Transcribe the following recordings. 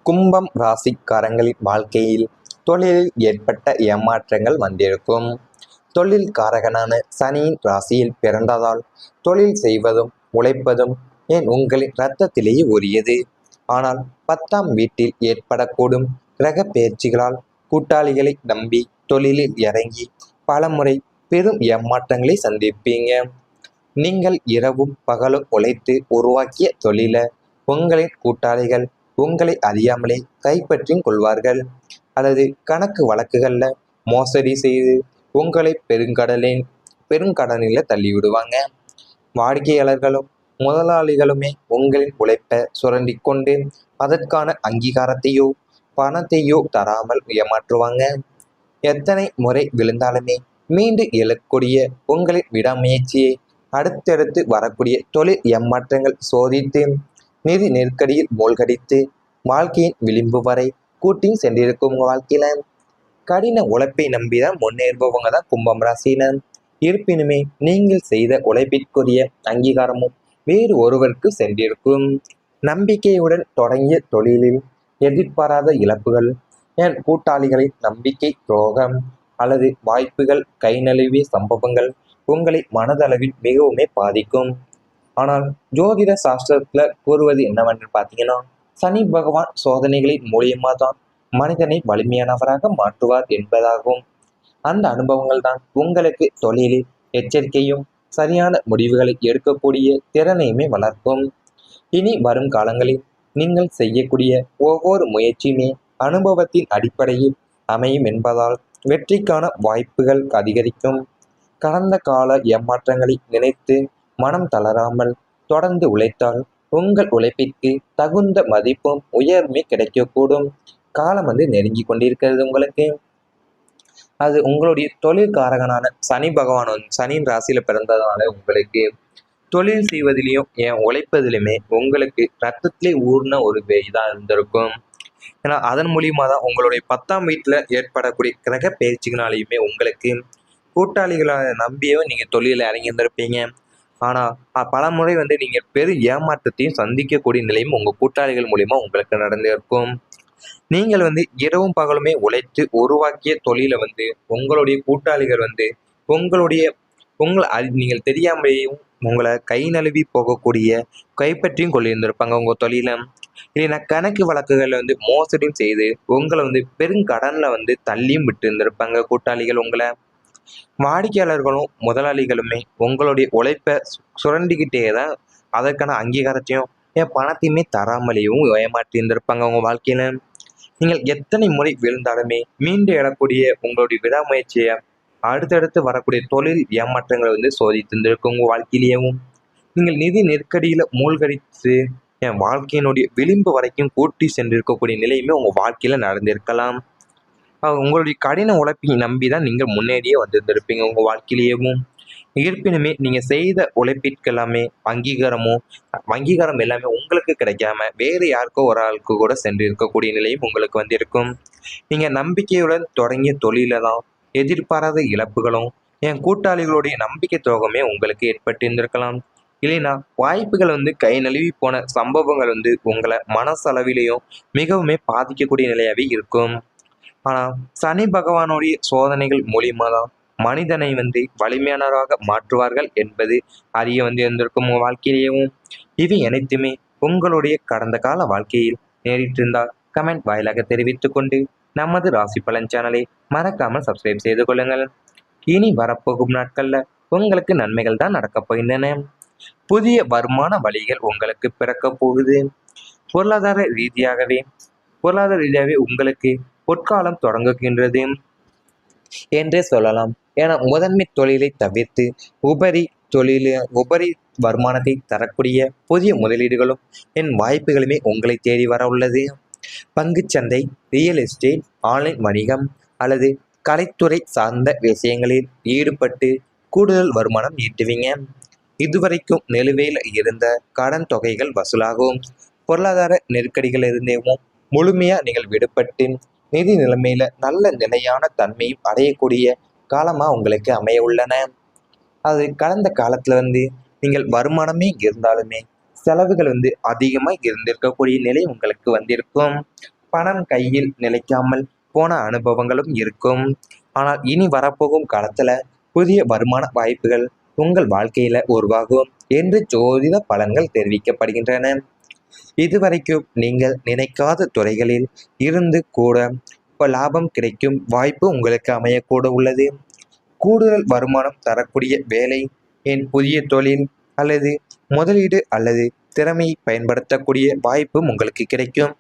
கும்பம் ராசிக்காரங்களின் வாழ்க்கையில் தொழிலில் ஏற்பட்ட ஏமாற்றங்கள் வந்திருக்கும். தொழில் காரகனான சனியின் ராசியில் பிறந்ததால் தொழில் செய்வதும் உழைப்பதும் ஏன் உங்களின் இரத்தத்திலேயே உரியது. ஆனால் 10ஆம் வீட்டில் ஏற்படக்கூடும் கிரக பெயர்ச்சிகளால் கூட்டாளிகளை நம்பி தொழிலில் இறங்கி பலமுறை பெரும் ஏமாற்றங்களை சந்திப்பீங்க. நீங்கள் இரவும் பகலும் உழைத்து உருவாக்கிய தொழில உங்களின் கூட்டாளிகள் உங்களை அறியாமலே கைப்பற்றியும் கொள்வார்கள், அல்லது கணக்கு வழக்குகள்ல மோசடி செய்து உங்களை பெருங்கடனில் தள்ளிவிடுவாங்க. வாடிக்கையாளர்களும் முதலாளிகளுமே உங்களின் உழைப்பை சுரண்டி கொண்டு அதற்கான அங்கீகாரத்தையோ பணத்தையோ தராமல் ஏமாற்றுவாங்க. எத்தனை முறை விழுந்தாலுமே மீண்டு எழக்கூடிய உங்களின் விடாமுயற்சியை அடுத்தடுத்து வரக்கூடிய தொழில் ஏமாற்றங்கள் சோதித்து நிதி நெருக்கடியில் மூழ்கடித்து வாழ்க்கையின் விளிம்பு வரை கூட்டியும் சென்றிருக்கும். உங்க வாழ்க்கையில கடின உழைப்பை நம்பிதான் முன்னேறுபவங்க தான் கும்பம் ராசினர். இருப்பினுமே நீங்கள் செய்த உழைப்பிற்குரிய அங்கீகாரமும் வேறு ஒருவருக்கு சென்றிருக்கும். நம்பிக்கையுடன் தொடங்கிய தொழிலில் எதிர்பாராத இழப்புகள், என் கூட்டாளிகளின் நம்பிக்கை துரோகம் அல்லது வாய்ப்புகள் கை நழுவிய சம்பவங்கள் உங்களை மனதளவில் மிகவுமே பாதிக்கும். ஆனால் ஜோதிட சாஸ்திரத்துல கூறுவது என்னவென்று பார்த்தீங்கன்னா, சனி பகவான் சோதனைகளின் மூலியமா தான் மனிதனை வலிமையானவராக மாற்றுவார் என்பதாகும். அந்த அனுபவங்கள் தான் உங்களுக்கு தொழிலில் எச்சரிக்கையும் சரியான முடிவுகளை எடுக்கக்கூடிய திறனையுமே வளர்க்கும். இனி வரும் காலங்களில் நீங்கள் செய்யக்கூடிய ஒவ்வொரு முயற்சியுமே அனுபவத்தின் அடிப்படையில் அமையும் என்பதால் வெற்றிக்கான வாய்ப்புகள் அதிகரிக்கும். கடந்த கால ஏமாற்றங்களை நினைத்து மனம் தளராமல் தொடர்ந்து உழைத்தால் உங்கள் உழைப்பிற்கு தகுந்த மதிப்பும் உயர்வுமே கிடைக்கக்கூடும். காலம் நெருங்கி கொண்டிருக்கிறது உங்களுக்கு. அது உங்களுடைய தொழில்காரகனான சனி பகவான் சனியின் ராசியில பிறந்ததுனால உங்களுக்கு தொழில் செய்வதிலையும் உழைப்பதிலுமே உங்களுக்கு ரத்தத்திலே ஊர்ன ஒரு இதாக இருந்திருக்கும். ஏன்னா அதன் மூலியமா தான் உங்களுடைய 10ஆம் வீட்டில் ஏற்படக்கூடிய கிரக பயிற்சிகளாலையுமே உங்களுக்கு கூட்டாளிகளை நம்பியவே நீங்கள் தொழிலில் இறங்கியிருந்திருப்பீங்க. ஆனால் பல முறை நீங்கள் பெரும் ஏமாற்றத்தையும் சந்திக்கக்கூடிய நிலையும் உங்கள் கூட்டாளிகள் மூலிமா உங்களுக்கு நடந்திருக்கும். நீங்கள் இரவும் பகலுமே உழைத்து உருவாக்கிய தொழிலை உங்களுடைய கூட்டாளிகள் உங்களுடைய நீங்கள் தெரியாமலேயும் உங்களை கை நழுவி போகக்கூடிய கைப்பற்றியும் கொள்ளியிருந்திருப்பாங்க உங்கள் தொழிலை. இல்லைன்னா கணக்கு வழக்குகளில் மோசடியும் செய்து உங்களை பெருங்கடனில் தள்ளியும் விட்டு இருந்திருப்பாங்க கூட்டாளிகள் உங்களை. வாடிக்கையாளர்களும் முதலாளிகளுமே உங்களுடைய உழைப்பை சுரண்டிக்கிட்டே தான் அதற்கான அங்கீகாரத்தையும் பணத்தையுமே தராமலேயும் ஏமாற்றி இருந்திருப்பாங்க உங்கள் வாழ்க்கையில. நீங்கள் எத்தனை முறை விழுந்தாலுமே மீண்டு எழக்கூடிய உங்களுடைய விடாமுயற்சியை அடுத்தடுத்து வரக்கூடிய தொழில் ஏமாற்றங்களை சோதித்திருந்திருக்கும் உங்கள் வாழ்க்கையிலேயும். நீங்கள் நிதி நெருக்கடியில் மூழ்கடித்து என் வாழ்க்கையினுடைய விளிம்பு வரைக்கும் கூட்டி சென்றிருக்கக்கூடிய நிலையுமே உங்கள் வாழ்க்கையில் நடந்திருக்கலாம். உங்களுடைய கடின உழைப்பை நம்பி தான் நீங்கள் முன்னேறியே வந்திருந்திருப்பீங்க உங்கள் வாழ்க்கையிலேயும். இருப்பினுமே நீங்கள் செய்த உழைப்பிற்கு எல்லாமே அங்கீகாரம் எல்லாமே உங்களுக்கு கிடைக்காம வேறு யாருக்கோ ஒரு ஆளுக்கு கூட சென்று இருக்கக்கூடிய நிலையும் உங்களுக்கு இருக்கும். நீங்கள் நம்பிக்கையுடன் தொடங்கிய தொழில தான் எதிர்பாராத இழப்புகளும் என் கூட்டாளிகளுடைய நம்பிக்கை துரோகமே உங்களுக்கு ஏற்பட்டு இருந்திருக்கலாம். இல்லைன்னா வாய்ப்புகள் கை நழுவி போன சம்பவங்கள் உங்களை மனசளவிலையும் மிகவுமே பாதிக்கக்கூடிய நிலையாகவே இருக்கும். ஆனால் சனி பகவானுடைய சோதனைகள் மூலியமா தான் மனிதனை வலிமையானவராக மாற்றுவார்கள் என்பது அறிய இருந்திருக்கும் உங்கள் வாழ்க்கையிலேயும். இவை அனைத்துமே உங்களுடைய கடந்த கால வாழ்க்கையில் நேரிட்டிருந்தால் கமெண்ட் வாயிலாக தெரிவித்துக் கொண்டு நமது ராசி பலன் சேனலை மறக்காமல் சப்ஸ்கிரைப் செய்து கொள்ளுங்கள். இனி வரப்போகும் நாட்கள்ல உங்களுக்கு நன்மைகள் தான் நடக்கப் போகின்றன. புதிய வருமான வழிகள் உங்களுக்கு பிறக்க போகுது. பொருளாதார ரீதியாகவே உங்களுக்கு பொற்காலம் தொடங்குகின்றது என்றே சொல்லலாம். என முதன்மை தொழிலை தவிர்த்து உபரி வருமானத்தை தரக்கூடிய புதிய முதலீடுகளும் வாய்ப்புகளுமே உங்களை தேடி வர உள்ளது. பங்குச்சந்தை, ரியல் எஸ்டேட், ஆன்லைன் வணிகம் அல்லது கலைத்துறை சார்ந்த விஷயங்களில் ஈடுபட்டு கூடுதல் வருமானம் ஈட்டுவீங்க. இதுவரைக்கும் நிலுவையில் இருந்த கடன் தொகைகள் வசூலாகும். பொருளாதார நெருக்கடிகள் இருந்தேவும் முழுமையா நீங்கள் விடுபட்டு நிதி நிலைமையில நல்ல நிலையான தன்மையும் அடையக்கூடிய காலமா உங்களுக்கு அமைய உள்ளன. அது கடந்த காலத்துல நீங்கள் வருமானமே இருந்தாலுமே செலவுகள் அதிகமாக இருந்திருக்கக்கூடிய நிலை உங்களுக்கு வந்திருக்கும். பணம் கையில் நிலைக்காமல் போன அனுபவங்களும் இருக்கும். ஆனால் இனி வரப்போகும் காலத்துல புதிய வருமான வாய்ப்புகள் உங்கள் வாழ்க்கையில உருவாகும் என்று ஜோதிட பலன்கள் தெரிவிக்கப்படுகின்றன. இதுவரைக்கும் நீங்கள் நினைக்காத துறைகளில் இருந்து கூட லாபம் கிடைக்கும் வாய்ப்பு உங்களுக்கு அமையக்கூட உள்ளது. கூடுதல் வருமானம் தரக்கூடிய வேலை, என் புதிய தொழில் அல்லது முதலீடு அல்லது திறமையை பயன்படுத்தக்கூடிய வாய்ப்பும் உங்களுக்கு கிடைக்கும்.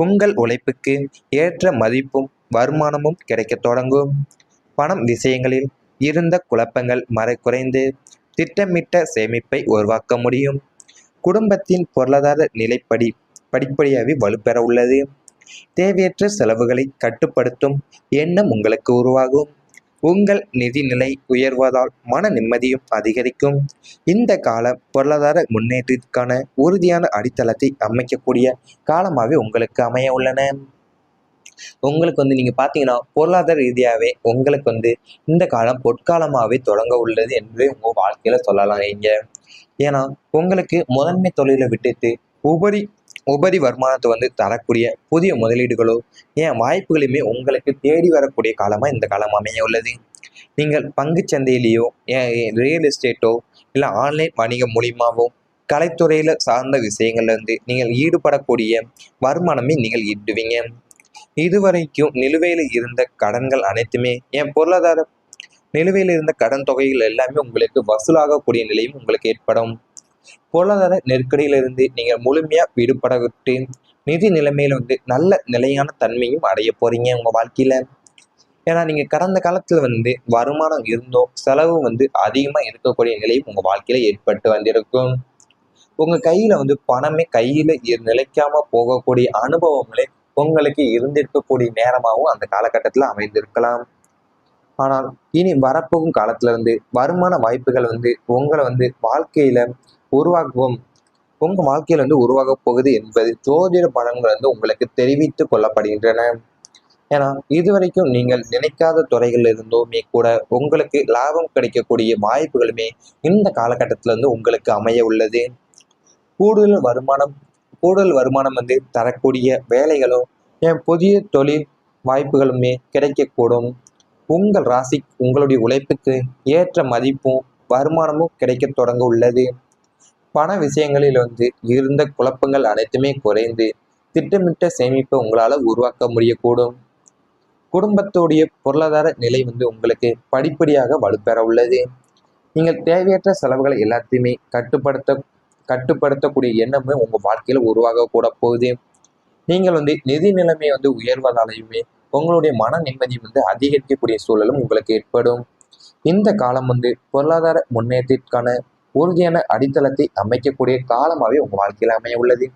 உங்கள் உழைப்புக்கு ஏற்ற மதிப்பும் வருமானமும் கிடைக்கத் தொடங்கும். பணம் விஷயங்களில் இருந்த குழப்பங்கள் குறைந்து திட்டமிட்ட சேமிப்பை உருவாக்க முடியும். குடும்பத்தின் பொருளாதார நிலைப்படி படிப்படியாகவே வலுப்பெற உள்ளது. தேவையற்ற செலவுகளை கட்டுப்படுத்தும் எண்ணம் உங்களுக்கு உருவாகும். உங்கள் நிதிநிலை உயர்வதால் மன நிம்மதியும் அதிகரிக்கும். இந்த கால பொருளாதார முன்னேற்றத்திற்கான உறுதியான அடித்தளத்தை அமைக்கக்கூடிய காலமாகவே உங்களுக்கு அமைய உள்ளன. உங்களுக்கு நீங்கள் பார்த்தீங்கன்னா பொருளாதார ரீதியாகவே உங்களுக்கு இந்த காலம் பொற்காலமாகவே தொடங்க உள்ளது என்று உங்கள் வாழ்க்கையில் சொல்லலாம். ஏன்னா உங்களுக்கு முதன்மை தொழிலை விட்டுட்டு உபரி வருமானத்தை தரக்கூடிய புதிய முதலீடுகளோ வாய்ப்புகளுமே உங்களுக்கு தேடி வரக்கூடிய காலமாக இந்த காலம் அமைய உள்ளது. நீங்கள் பங்கு சந்தையிலேயோ ரியல் எஸ்டேட்டோ இல்லை ஆன்லைன் வணிகம் மூலியமாகவோ கலைத்துறையில் சார்ந்த விஷயங்கள்ல நீங்கள் ஈடுபடக்கூடிய வருமானமே நீங்கள் ஈட்டுவீங்க. இதுவரைக்கும் நிலுவையில் இருந்த கடன்கள் அனைத்துமே பொருளாதார நிலுவையில் இருந்த கடன் தொகைகள் எல்லாமே உங்களுக்கு வசூலாகக்கூடிய நிலையும் உங்களுக்கு ஏற்படும். பொருளாதார நெருக்கடியிலிருந்து நீங்கள் முழுமையா விடுபடவிட்டு நிதி நிலைமையில நல்ல நிலையான தன்மையும் அடைய போறீங்க உங்க வாழ்க்கையில. ஏன்னா நீங்க கடந்த காலத்துல வருமானம் இருந்தோ செலவு அதிகமா இருக்கக்கூடிய நிலையும் உங்க வாழ்க்கையில ஏற்பட்டு வந்திருக்கும். உங்க கையில பணமே கையில நிலைக்காம போகக்கூடிய அனுபவங்களே உங்களுக்கு இருந்திருக்கக்கூடிய நேரமாகவும் அந்த காலகட்டத்துல அமைந்திருக்கலாம். ஆனால் இனி வரப்போகும் காலத்துல வருமான வாய்ப்புகள் உங்களை வாழ்க்கையில உருவாகவும் உங்க வாழ்க்கையில உருவாக போகுது என்பது ஜோதிட பலன்கள் உங்களுக்கு தெரிவித்து கொள்ளப்படுகின்றன. ஏன்னா இதுவரைக்கும் நீங்கள் நினைக்காத துறைகள் இருந்தோமே கூட உங்களுக்கு லாபம் கிடைக்கக்கூடிய வாய்ப்புகளுமே இந்த காலகட்டத்துல உங்களுக்கு அமைய உள்ளது. கூடுதல் வருமானம் தரக்கூடிய வேலைகளும் புதிய தொழில் வாய்ப்புகளுமே கிடைக்கக்கூடும். உங்கள் ராசி உங்களுடைய உழைப்புக்கு ஏற்ற மதிப்பும் வருமானமும் கிடைக்க தொடங்க உள்ளது. பண விஷயங்களில் இருந்த குழப்பங்கள் அனைத்துமே குறைந்து திட்டமிட்ட சேமிப்பை உங்களால் உருவாக்க முடியக்கூடும். குடும்பத்துடைய பொருளாதார நிலை உங்களுக்கு படிப்படியாக வலுப்பெற உள்ளது. நீங்கள் தேவையற்ற செலவுகளை எல்லாத்தையுமே கட்டுப்படுத்தக்கூடிய எண்ணமே உங்கள் வாழ்க்கையில் உருவாக கூட போகுது. நீங்கள் நிதி நிலைமை உயர்வதாலையுமே உங்களுடைய மன நிம்மதி அதிகரிக்கக்கூடிய சூழலும் உங்களுக்கு ஏற்படும். இந்த காலம் பொருளாதார முன்னேற்றத்திற்கான உறுதியான அடித்தளத்தை அமைக்கக்கூடிய காலமாகவே உங்கள் வாழ்க்கையில் அமைய உள்ளது.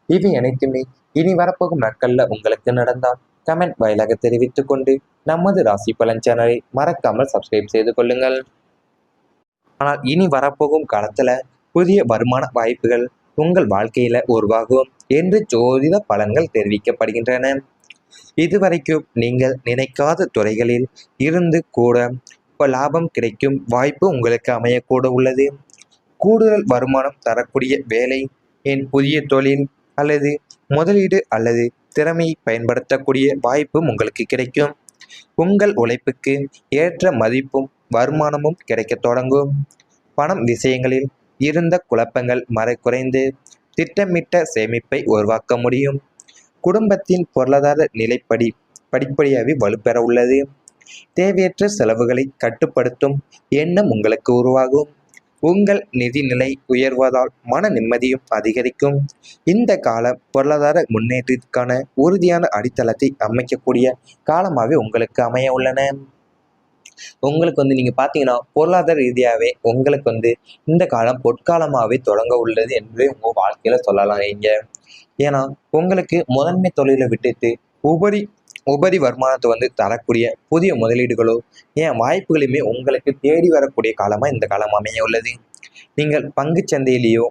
இவை அனைத்துமே இனி வரப்போகும் நாட்களில் உங்களுக்கு நடந்தால் கமெண்ட் வாயிலாக தெரிவித்துக் கொண்டு நமது ராசி பலன் சேனலை மறக்காமல் சப்ஸ்கிரைப் செய்து கொள்ளுங்கள். ஆனால் இனி வரப்போகும் காலத்துல புதிய வருமான வாய்ப்புகள் உங்கள் வாழ்க்கையில உருவாகும் என்று ஜோதிட பலன்கள் தெரிவிக்கப்படுகின்றன. இதுவரைக்கும் நீங்கள் நினைக்காத துறைகளில் இருந்து கூட லாபம் கிடைக்கும் வாய்ப்பு உங்களுக்கு அமையக்கூட உள்ளது. கூடுதல் வருமானம் தரக்கூடிய வேலை, என் புதிய தொழில் அல்லது முதலீடு அல்லது திறமையை பயன்படுத்தக்கூடிய வாய்ப்பும் உங்களுக்கு கிடைக்கும். உங்கள் உழைப்புக்கு ஏற்ற மதிப்பும் வருமானமும் கிடைக்க தொடங்கும். பணம் விஷயங்களில் இருந்த குழப்பங்கள் குறைந்து திட்டமிட்ட சேமிப்பை உருவாக்க முடியும். குடும்பத்தின் பொருளாதார நிலைப்படி படிப்படியாகவே வலுப்பெற உள்ளது. தேவையற்ற செலவுகளை கட்டுப்படுத்தும் எண்ணம் உங்களுக்கு உருவாகும். உங்கள் நிதிநிலை உயர்வதால் மன நிம்மதியும் அதிகரிக்கும். இந்த கால பொருளாதார முன்னேற்றத்திற்கான உறுதியான அடித்தளத்தை அமைக்கக்கூடிய காலமாகவே உங்களுக்கு அமைய உள்ளன. உங்களுக்கு நீங்க பார்த்தீங்கன்னா பொருளாதார ரீதியாகவே உங்களுக்கு இந்த காலம் பொற்காலமாகவே தொடங்க உள்ளது என்று உங்க வாழ்க்கையில சொல்லலாம். ஏன்னா உங்களுக்கு முதன்மை தொழிலை விட்டுட்டு உபரி வருமானத்தை தரக்கூடிய புதிய முதலீடுகளோ வாய்ப்புகளுமே உங்களுக்கு தேடி வரக்கூடிய காலமாக இந்த காலம் அமைய உள்ளது. நீங்கள் பங்கு சந்தையிலேயோ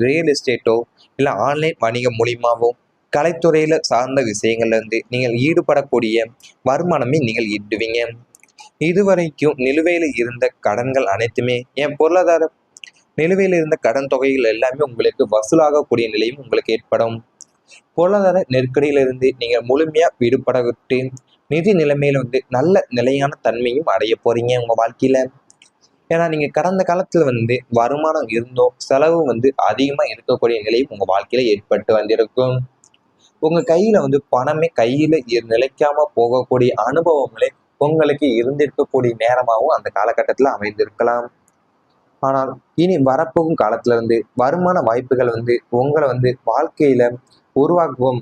ரியல் எஸ்டேட்டோ இல்லை ஆன்லைன் வணிகம் மூலியமாகவோ கலைத்துறையில் சார்ந்த விஷயங்கள்ல நீங்கள் ஈடுபடக்கூடிய வருமானமே நீங்கள் ஈட்டுவீங்க. இதுவரைக்கும் நிலுவையில் இருந்த கடன்கள் அனைத்துமே நிலுவையில் இருந்த கடன் தொகைகள் எல்லாமே உங்களுக்கு வசூலாகக்கூடிய நிலையும் உங்களுக்கு ஏற்படும். பொருளாதார நெருக்கடியிலிருந்து நீங்கள் முழுமையா விடுபட விட்டு நிதி நிலைமையில நல்ல நிலையான தன்மையும் அடைய போறீங்க உங்க வாழ்க்கையில. ஏன்னா நீங்க கடந்த காலத்துல வருமானம் இருந்தும் செலவு அதிகமா இருக்கக்கூடிய நிலையும் உங்க வாழ்க்கையில ஏற்பட்டு வந்திருக்கும். உங்க கையில பணமே கையில நிலைக்காம போகக்கூடிய அனுபவங்களே உங்களுக்கு இருந்திருக்கக்கூடிய நேரமாகவும் அந்த காலகட்டத்துல அமைந்திருக்கலாம். ஆனால் இனி வரப்போகும் காலத்துல வருமான வாய்ப்புகள் உங்களை வாழ்க்கையில உருவாக்கும்.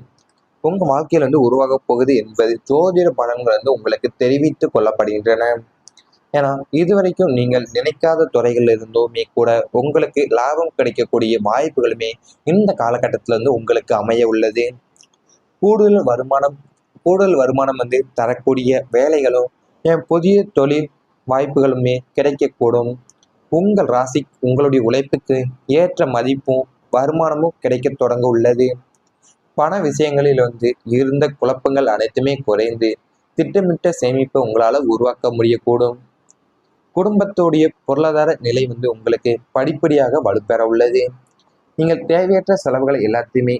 உங்க வாழ்க்கையில உருவாக போகுது என்பது ஜோதிட பலன்கள் உங்களுக்கு தெரிவித்துக் கொள்ளப்படுகின்றன. ஏன்னா இதுவரைக்கும் நீங்கள் நினைக்காத துறைகள்ல இருந்தோமே கூட உங்களுக்கு லாபம் கிடைக்கக்கூடிய வாய்ப்புகளுமே இந்த காலகட்டத்துல உங்களுக்கு அமைய உள்ளது. கூடுதல் வருமானம் கூடுதல் வருமானம் தரக்கூடிய வேலைகளும் புதிய தொழில் வாய்ப்புகளுமே கிடைக்கக்கூடும். உங்கள் ராசி உங்களுடைய உழைப்புக்கு ஏற்ற மதிப்பும் வருமானமும் கிடைக்க தொடங்க உள்ளது. பண விஷயங்களில் இருந்த குழப்பங்கள் அனைத்துமே குறைந்து திட்டமிட்ட சேமிப்பை உங்களால உருவாக்க முடியக்கூடும். குடும்பத்துடைய பொருளாதார நிலை உங்களுக்கு படிப்படியாக வலுப்பெற உள்ளது. நீங்கள் தேவையற்ற செலவுகளை எல்லாத்தையுமே